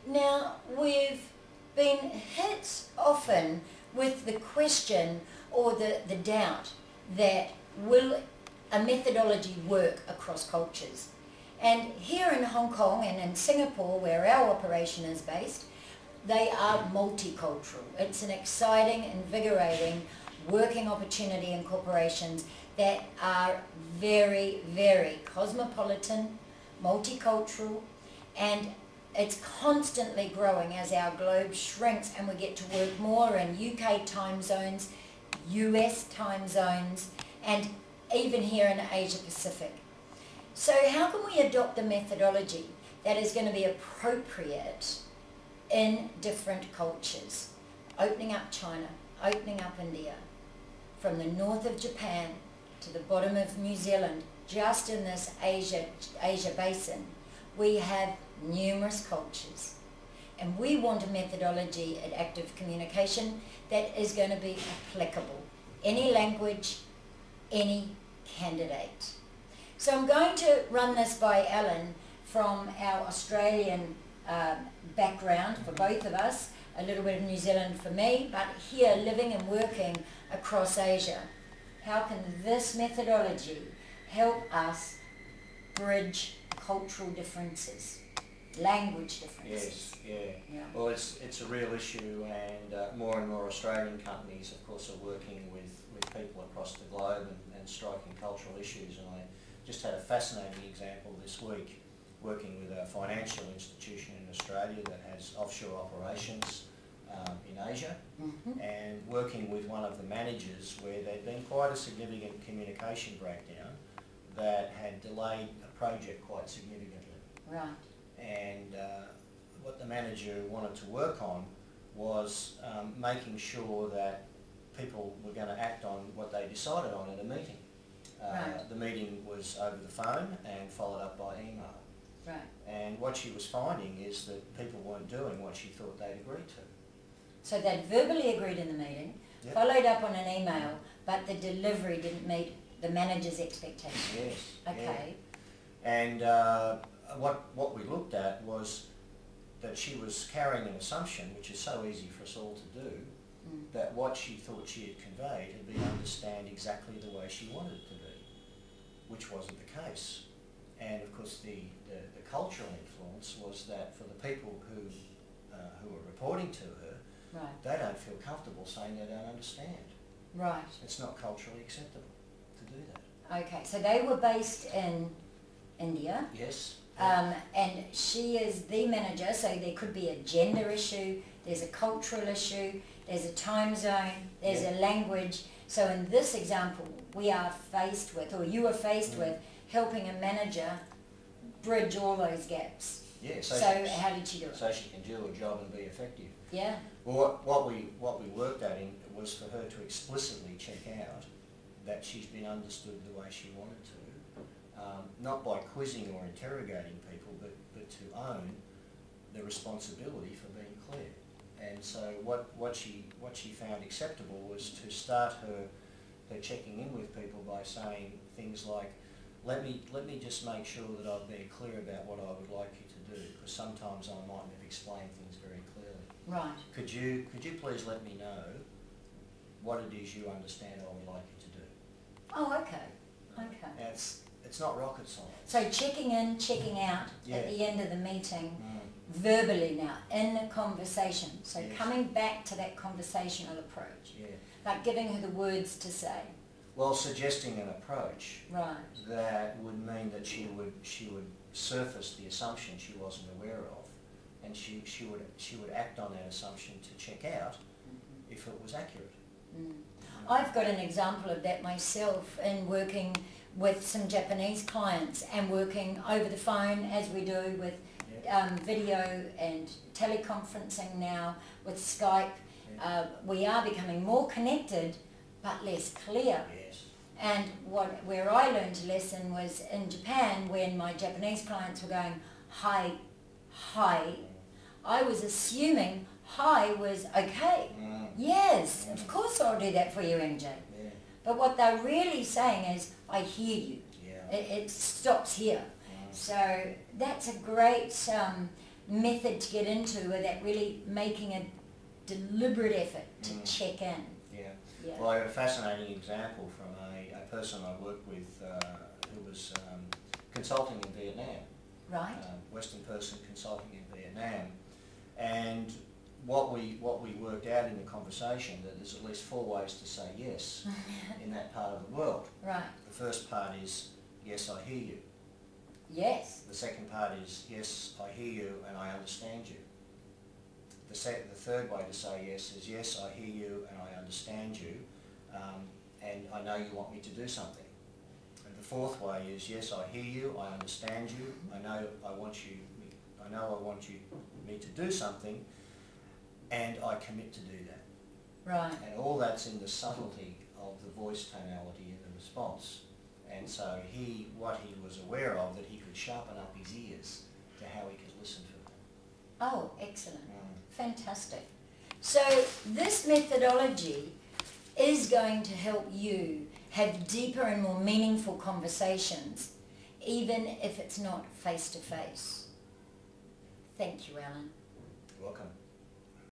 Now, we've been hit often with the question or the doubt that will a methodology work across cultures? And here in Hong Kong and in Singapore, where our operation is based, they are multicultural. It's an exciting, invigorating working opportunity in corporations that are very, very cosmopolitan, multicultural, and it's constantly growing as our globe shrinks and we get to work more in UK time zones, US time zones, and even here in Asia Pacific. So how can we adopt a methodology that is going to be appropriate in different cultures? Opening up China, opening up India, from the north of Japan to the bottom of New Zealand, just in this Asia basin, we have numerous cultures. And we want a methodology at Active Communication that is going to be applicable. Any language, any candidate. So I'm going to run this by Alan from our Australian background for both of us, a little bit of New Zealand for me, but here living and working across Asia. How can this methodology help us bridge cultural differences, language differences? Yes, yeah. Well, it's a real issue, and more Australian companies, of course, are working with people across the globe and striking cultural issues. And I just had a fascinating example this week, working with a financial institution in Australia that has offshore operations in Asia, and working with one of the managers where there'd been quite a significant communication breakdown that had delayed a project quite significantly. Right. And what the manager wanted to work on was making sure that people were going to act on what they decided on at a meeting. Right. The meeting was over the phone and followed up by email. Right. And what she was finding is that people weren't doing what she thought they'd agreed to. So they'd verbally agreed in the meeting, Yep. followed up on an email, but the delivery didn't meet the manager's expectations. Yes. Okay. Yeah. And what we looked at was that she was carrying an assumption, which is so easy for us all to do, that what she thought she had conveyed had been understood exactly the way she wanted it to be, which wasn't the case. And of course the cultural influence was that for the people who were reporting to her, Right. they don't feel comfortable saying they don't understand. Right. It's not culturally acceptable to do that. Okay, so they were based in India. Yes. And she is the manager, so there could be a gender issue, there's a cultural issue, there's a time zone, there's a language. So in this example, we are faced with, or you are faced with, helping a manager bridge all those gaps. Yeah. So how did she do it? So she can do her job and be effective. Yeah. Well, what we worked at was for her to explicitly check out that she's been understood the way she wanted to, not by quizzing or interrogating people, but to own the responsibility for being clear. And so what she found acceptable was to start her checking in with people by saying things like, let me just make sure that I've been clear about what I would like you to do, because sometimes I mightn't have explained things very clearly. Right. Could you please let me know what it is you understand I would like you to do? Oh, okay. Okay. Now it's not rocket science. So checking in, checking out at the end of the meeting, verbally now, in a conversation. So coming back to that conversational approach. Yeah. Like giving her the words to say. Well, suggesting an approach Right. that would mean that she would surface the assumption she wasn't aware of, and she would act on that assumption to check out if it was accurate. I've got an example of that myself in working with some Japanese clients and working over the phone as we do with video and teleconferencing now with Skype. We are becoming more connected but less clear. Yes. And where I learned a lesson was in Japan when my Japanese clients were going, hi, hi. I was assuming hi was okay. Yes, of course I'll do that for you, MJ. Yeah. But what they're really saying is, I hear you. Yeah. It stops here. So that's a great method to get into without really making a deliberate effort to check in. Yeah. Yeah. Well, I have a fascinating example from a person I worked with who was consulting in Vietnam. Right. Western person consulting in Vietnam. And what we worked out in the conversation, that there's at least 4 ways to say yes in that part of the world. Right. The first part is, yes, I hear you. Yes. The second part is, yes, I hear you and I understand you. The third way to say yes is, yes, I hear you and I understand you, and I know you want me to do something. And the fourth way is, yes, I hear you, I understand you, I know I want me to do something, and I commit to do that. Right. And all that's in the subtlety of the voice tonality in the response. And so what he was aware of, that he could sharpen up his ears to how he could listen to them. Oh, excellent. Fantastic. So this methodology is going to help you have deeper and more meaningful conversations, even if it's not face to face. Thank you, Alan. You're welcome.